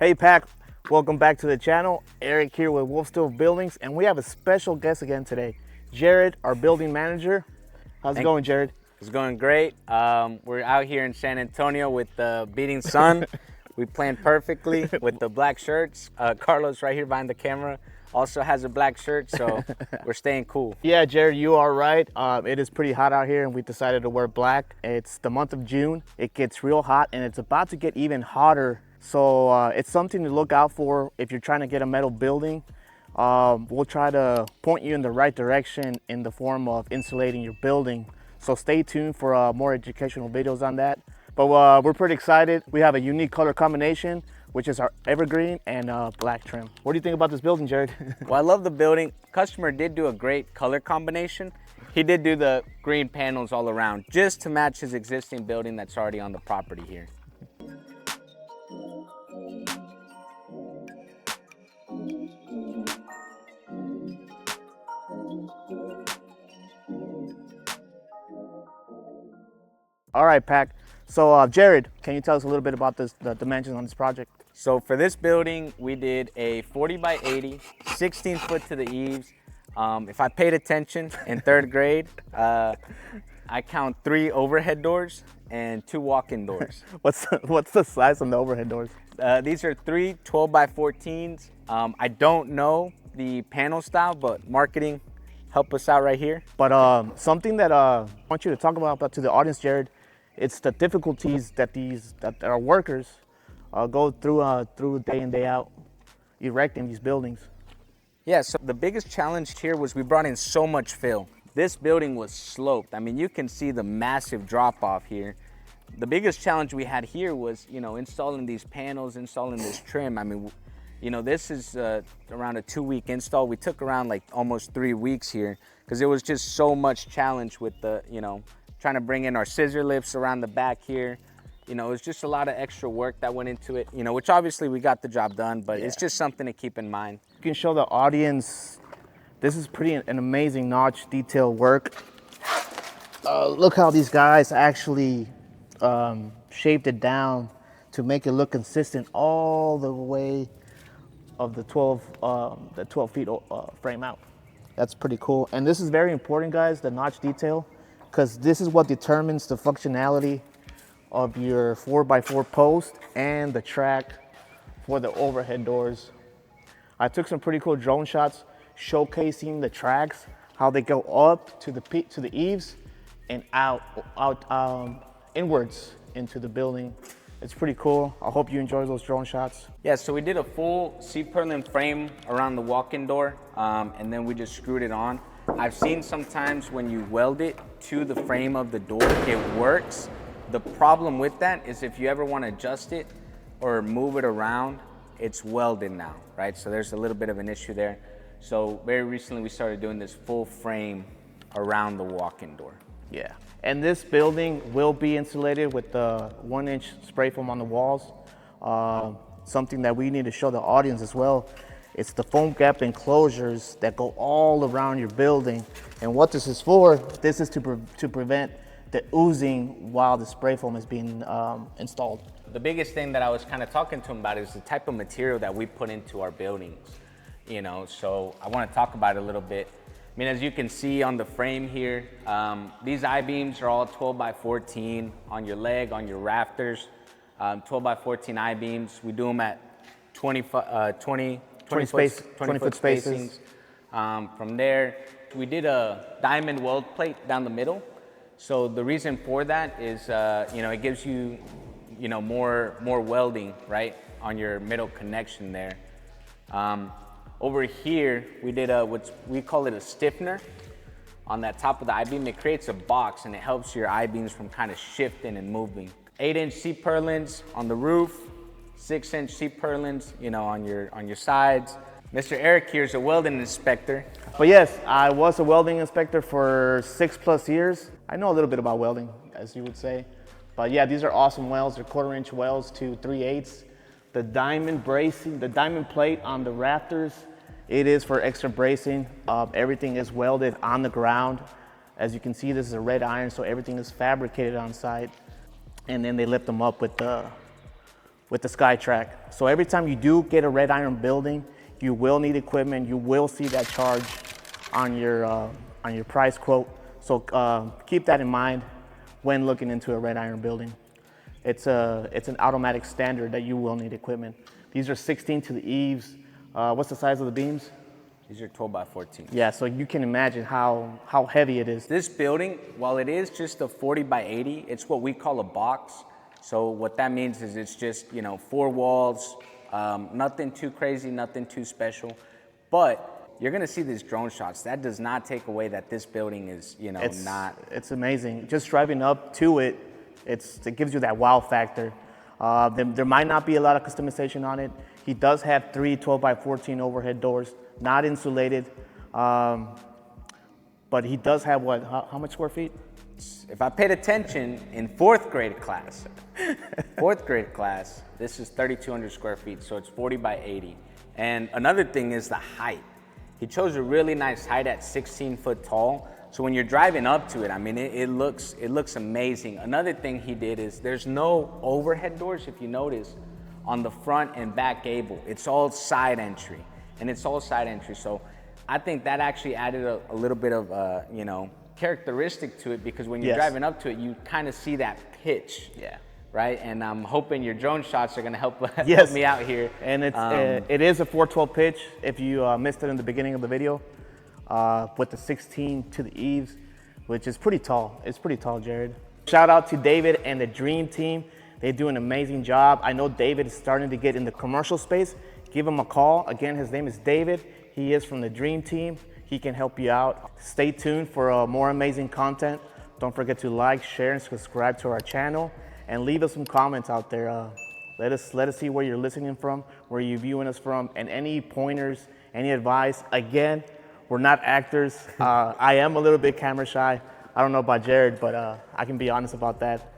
Hey Pack, welcome back to the channel. Eric here with WolfSteel Buildings, and we have a special guest again today, Jared, our building manager. How's it going, Jared? It's going great. We're out here in San Antonio with the beating sun. We planned perfectly with the black shirts. Carlos right here behind the camera also has a black shirt, so we're staying cool. Yeah, Jared, you are right. It is pretty hot out here, and we decided to wear black. It's the month of June. It gets real hot, and it's about to get even hotter. So it's something to look out for if you're trying to get a metal building. We'll try to point you in the right direction in the form of insulating your building. So stay tuned for more educational videos on that. But we're pretty excited. We have a unique color combination, which is our evergreen and black trim. What do you think about this building, Jared? Well, I love the building. Customer did do a great color combination. He did do the green panels all around just to match his existing building that's already on the property here. All right, Pack. So Jared, can you tell us a little bit about the dimensions on this project? So for this building, we did a 40x80, 16 foot to the eaves. If I paid attention in third grade, I count 3 overhead doors and 2 walk-in doors. What's the size of the overhead doors? These are 3 12x14s. I don't know the panel style, but marketing help us out right here. But something that I want you to talk about to the audience, Jared, it's the difficulties that our workers go through day in, day out, erecting these buildings. Yeah, so the biggest challenge here was we brought in so much fill. This building was sloped. I mean, you can see the massive drop off here. The biggest challenge we had here was, installing these panels, installing this trim. I mean, this is around a 2-week install. We took around like almost 3 weeks here because it was just so much challenge with the, trying to bring in our scissor lifts around the back here. It was just a lot of extra work that went into it, which obviously we got the job done, but it's just something to keep in mind. You can show the audience, this is an amazing notch detail work. Look how these guys actually shaped it down to make it look consistent all the way of the 12 feet frame out. That's pretty cool. And this is very important, guys, the notch detail, because this is what determines the functionality of your 4x4 post and the track for the overhead doors. I took some pretty cool drone shots showcasing the tracks, how they go up to the eaves and out inwards into the building. It's pretty cool. I hope you enjoy those drone shots. Yeah, so we did a full C-purlin frame around the walk-in door, and then we just screwed it on. I've seen sometimes when you weld it to the frame of the door, it works. The problem with that is if you ever want to adjust it or move it around, it's welded now, right? So there's a little bit of an issue there. So very recently we started doing this full frame around the walk-in door. Yeah, and this building will be insulated with the 1-inch spray foam on the walls. Something that we need to show the audience as well. It's the foam gap enclosures that go all around your building. And what this is for, this is to prevent the oozing while the spray foam is being installed. The biggest thing that I was kind of talking to him about is the type of material that we put into our buildings. So I want to talk about it a little bit. I mean, as you can see on the frame here, these I-beams are all 12x14 on your leg, on your rafters, 12x14 I-beams. We do them at 20 foot spacings. From there, we did a diamond weld plate down the middle. So the reason for that is, it gives you, more welding, right, on your middle connection there. Over here, we did what we call it a stiffener on that top of the I-beam. It creates a box and it helps your I-beams from kind of shifting and moving. 8-inch C-purlins on the roof, 6-inch seat purlins, you know, on your sides. Mr. Eric here is a welding inspector. But yes, I was a welding inspector for 6+ years. I know a little bit about welding, as you would say. But yeah, these are awesome welds. They're 1/4-inch welds to 3/8. The diamond bracing, the diamond plate on the rafters, it is for extra bracing. Everything is welded on the ground. As you can see, this is a red iron, so everything is fabricated on site. And then they lift them up with the SkyTrack. So every time you do get a red iron building, you will need equipment. You will see that charge on your price quote. So keep that in mind when looking into a red iron building. It's an automatic standard that you will need equipment. These are 16 to the eaves. What's the size of the beams? These are 12x14. Yeah, so you can imagine how heavy it is. This building, while it is just a 40x80, it's what we call a box. So what that means is it's just, you know, 4 walls, nothing too crazy, nothing too special. But you're gonna see these drone shots. That does not take away that this building is, you know, It's amazing. Just driving up to it, it gives you that wow factor. There might not be a lot of customization on it. He does have 3 12x14 overhead doors, not insulated. But he does have what, how much square feet? If I paid attention in 4th grade class, this is 3,200 square feet, so it's 40x80. And another thing is the height. He chose a really nice height at 16 foot tall. So when you're driving up to it, I mean, it looks amazing. Another thing he did is there's no overhead doors, if you notice, on the front and back gable. It's all side entry, So I think that actually added a little bit of, you know, characteristic to it, because when you're driving up to it, you kind of see that pitch. Yeah. Right, and I'm hoping your drone shots are going to help me out here. And it is a 412 pitch. If you missed it in the beginning of the video, with the 16 to the eaves, which is pretty tall. It's pretty tall, Jared. Shout out to David and the Dream Team. They do an amazing job. I know David is starting to get in the commercial space. Give him a call. Again, his name is David. He is from the Dream Team. He can help you out. Stay tuned for more amazing content. Don't forget to like, share, and subscribe to our channel. And leave us some comments out there. Let us see where you're listening from, where you're viewing us from, and any pointers, any advice. Again, we're not actors. I am a little bit camera shy. I don't know about Jared, but I can be honest about that.